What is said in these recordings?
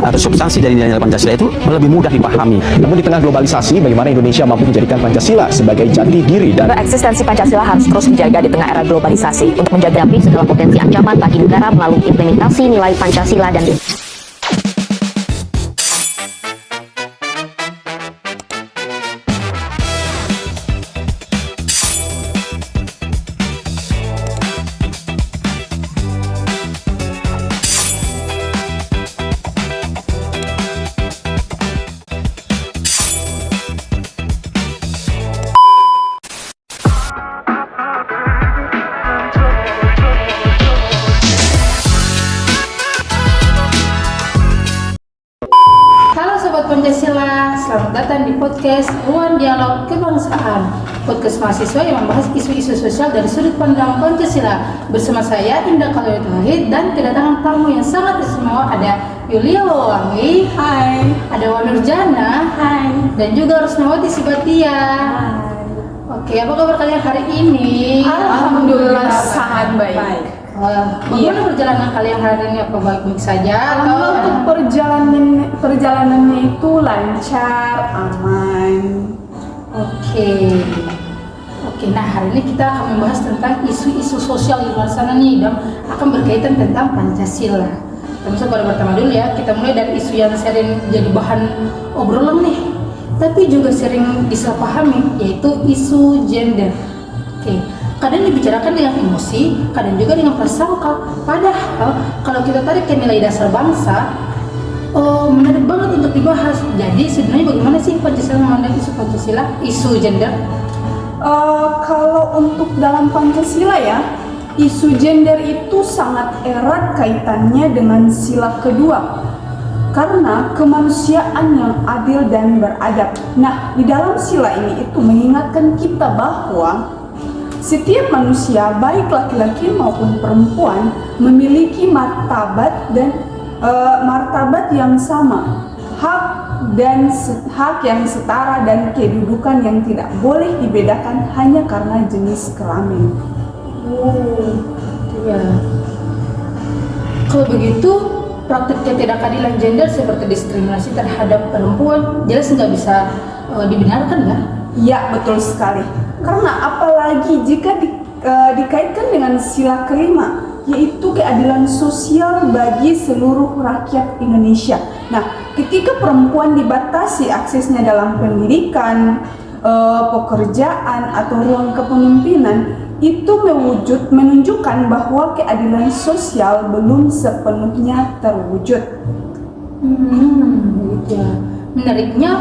atau substansi dari nilai-nilai Pancasila itu lebih mudah dipahami. Namun di tengah globalisasi, bagaimana Indonesia mampu menjadikan Pancasila sebagai jati diri dan eksistensi Pancasila harus terus dijaga di tengah era globalisasi untuk menghadapi segala potensi ancaman bagi negara melalui implementasi nilai Pancasila dan Pancasila, selamat datang di podcast Ruang Dialog Kebangsaan, podcast mahasiswa yang membahas isu-isu sosial dari sudut pandang Pancasila. Bersama saya Indah Kalawet Wahid dan kedatangan tamu yang sangat istimewa, ada Yulia Wawangi, Hai. ada Wanur Jana, Hai. dan juga Rusnawati Sibatia. Hai. Oke, apa kabar kalian hari ini? Alhamdulillah sangat baik. Bagaimana perjalanan kalian hari ini? Apa baik-baik saja? Untuk perjalanannya itu lancar, aman. Oke, nah hari ini kita akan membahas tentang isu-isu sosial di luar sana nih, dan akan berkaitan tentang Pancasila. Kita pada pertama dulu ya, kita mulai dari isu yang sering jadi bahan obrolan nih, tapi juga sering disalahpahami, yaitu isu gender. Kadang dibicarakan dengan emosi, kadang juga dengan prasangka. Padahal kalau kita tarik ke nilai dasar bangsa, menarik banget untuk dibahas. Jadi sebenarnya bagaimana sih Pancasila memandang isu Pancasila, isu gender? Kalau untuk dalam Pancasila ya, isu gender itu sangat erat kaitannya dengan sila kedua. Karena kemanusiaan yang adil dan beradab. Nah, di dalam sila ini itu mengingatkan kita bahwa setiap manusia, baik laki-laki maupun perempuan, memiliki martabat dan martabat yang sama, hak yang setara dan kedudukan yang tidak boleh dibedakan hanya karena jenis kelamin. Kalau begitu, praktik ketidakadilan gender seperti diskriminasi terhadap perempuan jelas nggak bisa dibenarkan ya? Ya, betul sekali. Karena apalagi jika dikaitkan dengan sila kelima, yaitu keadilan sosial bagi seluruh rakyat Indonesia. Nah, ketika perempuan dibatasi aksesnya dalam pendidikan, pekerjaan atau ruang kepemimpinan, itu menunjukkan bahwa keadilan sosial belum sepenuhnya terwujud. Gitu ya. Menariknya,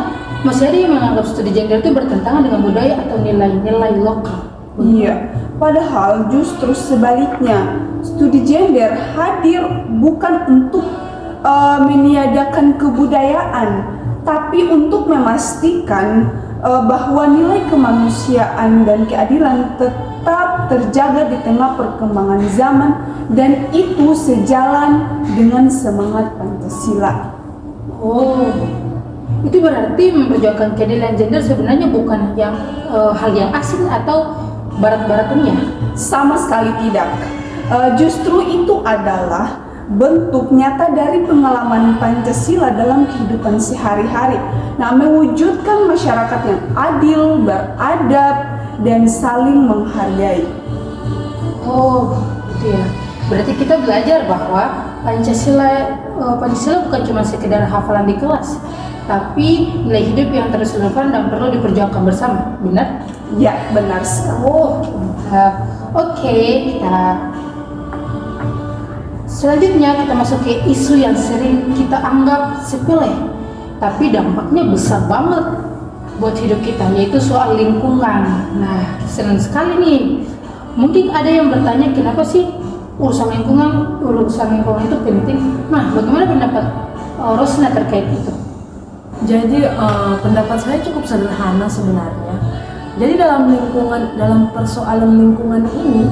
masih ada yang menganggap studi gender itu bertentangan dengan budaya atau nilai-nilai lokal. Iya, padahal justru sebaliknya, studi gender hadir bukan untuk meniadakan kebudayaan, tapi untuk memastikan bahwa nilai kemanusiaan dan keadilan tetap terjaga di tengah perkembangan zaman, dan itu sejalan dengan semangat Pancasila. Itu berarti memperjuangkan keadilan gender sebenarnya bukan hal yang asing atau barat-baratannya? Sama sekali tidak. Justru itu adalah bentuk nyata dari pengalaman Pancasila dalam kehidupan sehari-hari. Nah, mewujudkan masyarakat yang adil, beradab, dan saling menghargai. Gitu ya. Berarti kita belajar bahwa Pancasila bukan cuma sekedar hafalan di kelas, tapi nilai hidup yang terus relevan dan perlu diperjuangkan bersama, benar? Ya, benar sekali. Mantap. Selanjutnya kita masuk ke isu yang sering kita anggap sepele, tapi dampaknya besar banget buat hidup kita, yaitu soal lingkungan. Nah, senang sekali nih. Mungkin ada yang bertanya, kenapa sih urusan lingkungan itu penting? Nah, bagaimana pendapat Rosna terkait itu? Jadi pendapat saya cukup sederhana sebenarnya. Jadi dalam persoalan lingkungan ini,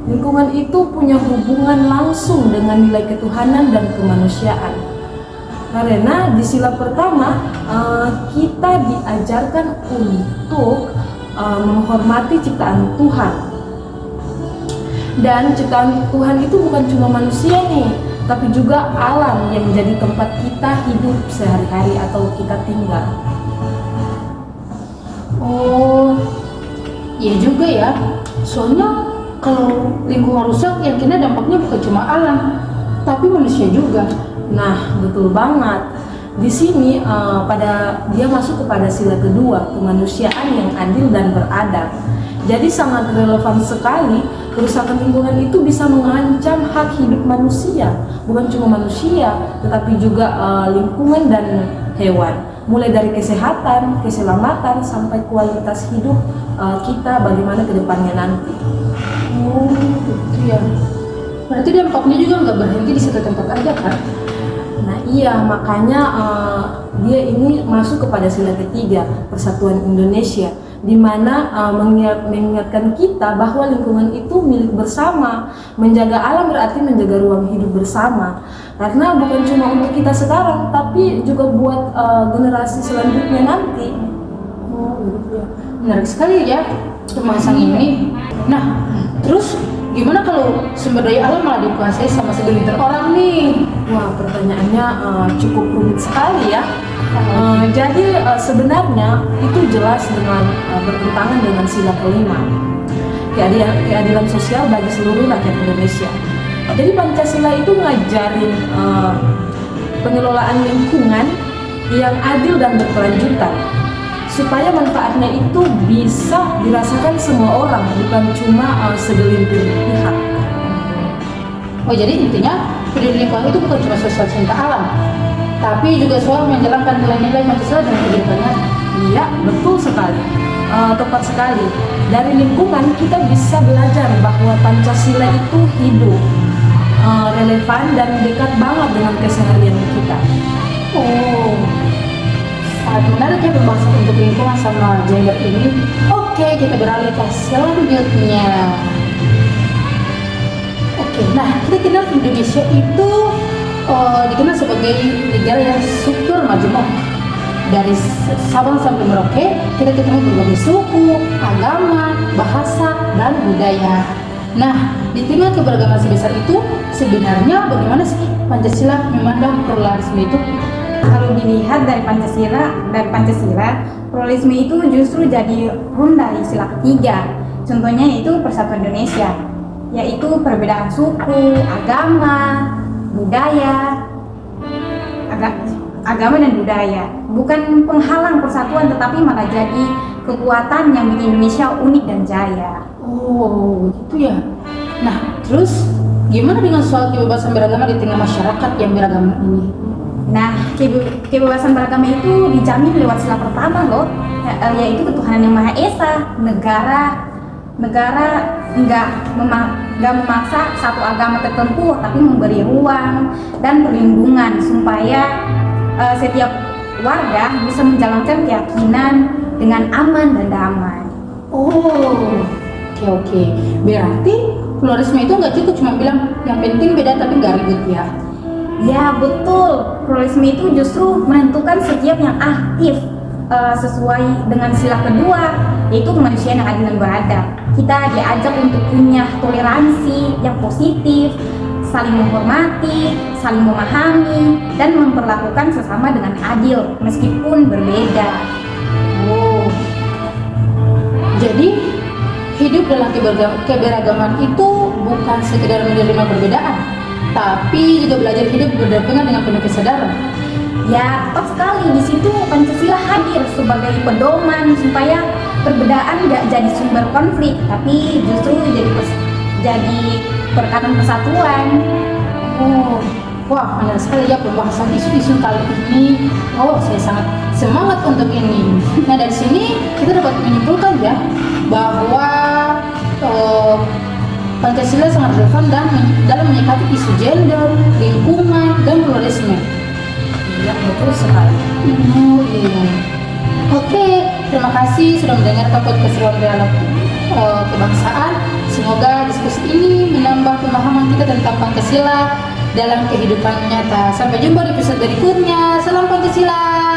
lingkungan itu punya hubungan langsung dengan nilai ketuhanan dan kemanusiaan. Karena di sila pertama kita diajarkan untuk menghormati ciptaan Tuhan. Dan ciptaan Tuhan itu bukan cuma manusia nih, tapi juga alam yang jadi tempat kita hidup sehari-hari atau kita tinggal. Oh, iya juga ya. Soalnya kalau lingkungan rusak yang kena dampaknya bukan cuma alam, tapi manusia juga. Nah, betul banget. Di sini dia masuk kepada sila kedua, kemanusiaan yang adil dan beradab. Jadi sangat relevan sekali, kerusakan lingkungan itu bisa mengancam hak hidup manusia, bukan cuma manusia, tetapi juga lingkungan dan hewan. Mulai dari kesehatan, keselamatan, sampai kualitas hidup kita bagaimana ke depannya nanti. Oh, gitu ya. Berarti dampaknya juga nggak berhenti di satu tempat aja kan? Nah iya, makanya dia ini masuk kepada sila ketiga, Persatuan Indonesia, di mana mengingatkan kita bahwa lingkungan itu milik bersama. Menjaga alam berarti menjaga ruang hidup bersama. Karena bukan cuma untuk kita sekarang, tapi juga buat generasi selanjutnya nanti. Oh, gitu ya. Menarik sekali ya pembahasan ini. Nah, terus gimana kalau sumber daya alam malah dikuasai sama segelintir orang nih? Wah, pertanyaannya cukup rumit sekali ya. Jadi sebenarnya itu jelas dengan bertentangan dengan sila kelima, keadilan sosial bagi seluruh rakyat Indonesia. Jadi Pancasila itu ngajarin pengelolaan lingkungan yang adil dan berkelanjutan, supaya manfaatnya itu bisa dirasakan semua orang, bukan cuma segelintir pihak. Oh, jadi intinya peduli lingkungan itu bukan cuma sosial cinta alam, tapi juga soal menjalankan nilai-nilai Pancasila dan kehidupannya. Iya, betul sekali. Tepat sekali. Dari lingkungan kita bisa belajar bahwa Pancasila itu hidup, relevan dan dekat banget dengan keseharian kita. Oh, sangat menarik ya pembahasan untuk lingkungan sama gender ini. Oke, kita beralih ke selanjutnya. Oke, nah kita kenal Indonesia itu dikenal sebagai negara yang super majemuk. Dari Sabang sampai Merauke, kita ketemu berbagai suku, agama, bahasa, dan budaya. Nah, di tengah keberagaman sebesar itu, sebenarnya bagaimana sih Pancasila memandang pluralisme itu? Kalau dilihat dari Pancasila, pluralisme itu justru jadi run dari sila ketiga. Contohnya yaitu Persatuan Indonesia, yaitu perbedaan suku, agama, budaya, agama dan budaya. Bukan penghalang persatuan, tetapi malah jadi kekuatan yang bikin Indonesia unik dan jaya. Oh, gitu ya. Nah, terus gimana dengan soal kebebasan beragama di tengah masyarakat yang beragama ini? Nah, kebebasan beragama itu dijamin lewat sila pertama loh, yaitu ketuhanan yang Maha Esa. Negara nggak memaksa satu agama tertentu, tapi memberi ruang dan perlindungan supaya setiap warga bisa menjalankan keyakinan dengan aman dan damai. Oh, oke. Berarti pluralisme itu nggak cukup cuma bilang yang penting beda tapi nggak ribut ya? Ya betul, pluralisme itu justru menentukan setiap yang aktif sesuai dengan sila kedua, yaitu kemanusiaan yang adil dan beradab. Kita diajak untuk punya toleransi yang positif, saling menghormati, saling memahami, dan memperlakukan sesama dengan adil meskipun berbeda. Oh, jadi hidup dalam keberagaman itu bukan sekedar menerima perbedaan, tapi juga belajar hidup berdampingan dengan penuh kesadaran. Ya, tepat sekali. Di situ Pancasila hadir sebagai pedoman supaya perbedaan nggak jadi sumber konflik, tapi justru jadi perekatan persatuan. Oh, wah, menarik sekali ya pembahasan isu-isu kali ini. Oh, saya sangat semangat untuk ini. Nah, dari sini kita dapat menyimpulkan ya bahwa Pancasila sangat relevan dalam menyikapi isu gender, lingkungan, dan pluralisme. Ya, betul sekali. Iya. Oke, terima kasih sudah mendengarkan podcast Ruang Dialog Kebangsaan. Semoga diskusi ini menambah pemahaman kita tentang Pancasila dalam kehidupan nyata. Sampai jumpa di episode berikutnya. Salam Pancasila.